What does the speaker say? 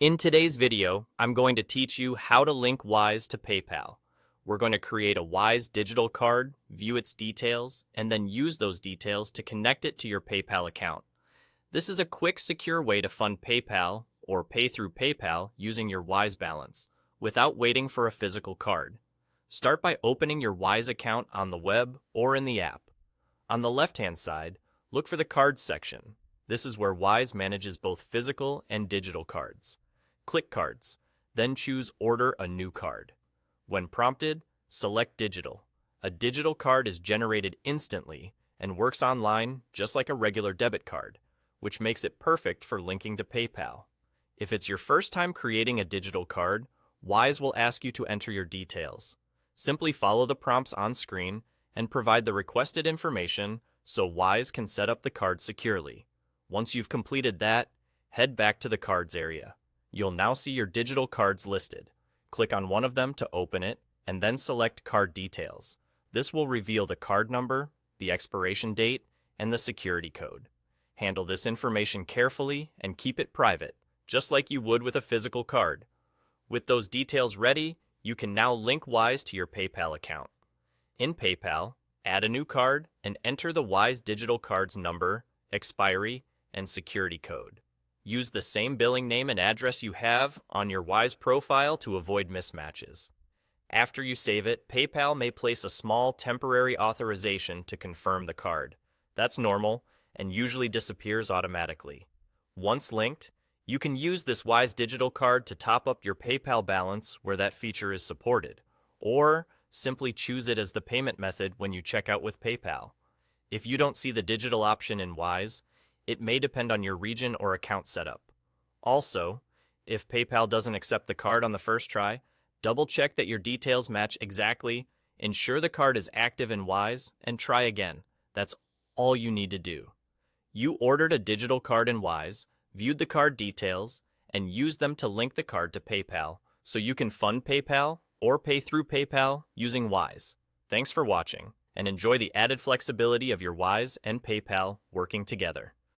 In today's video, I'm going to teach you how to link Wise to PayPal. We're going to create a Wise digital card, view its details, and then use those details to connect it to your PayPal account. This is a quick, secure way to fund PayPal or pay through PayPal using your Wise balance without waiting for a physical card. Start by opening your Wise account on the web or in the app. On the left-hand side, look for the Cards section. This is where Wise manages both physical and digital cards. Click Cards, then choose Order a new card. When prompted, select Digital. A digital card is generated instantly and works online just like a regular debit card, which makes it perfect for linking to PayPal. If it's your first time creating a digital card, Wise will ask you to enter your details. Simply follow the prompts on screen and provide the requested information so Wise can set up the card securely. Once you've completed that, head back to the Cards area. You'll now see your digital cards listed. Click on one of them to open it, and then select Card Details. This will reveal the card number, the expiration date, and the security code. Handle this information carefully and keep it private, just like you would with a physical card. With those details ready, you can now link Wise to your PayPal account. In PayPal, add a new card and enter the Wise digital card's number, expiry, and security code. Use the same billing name and address you have on your Wise profile to avoid mismatches. After you save it, PayPal may place a small temporary authorization to confirm the card. That's normal and usually disappears automatically. Once linked, you can use this Wise digital card to top up your PayPal balance where that feature is supported, or simply choose it as the payment method when you check out with PayPal. If you don't see the digital option in Wise, it may depend on your region or account setup. Also, if PayPal doesn't accept the card on the first try, double-check that your details match exactly, ensure the card is active in Wise, and try again. That's all you need to do. You ordered a digital card in Wise, viewed the card details, and used them to link the card to PayPal, so you can fund PayPal or pay through PayPal using Wise. Thanks for watching, and enjoy the added flexibility of your Wise and PayPal working together.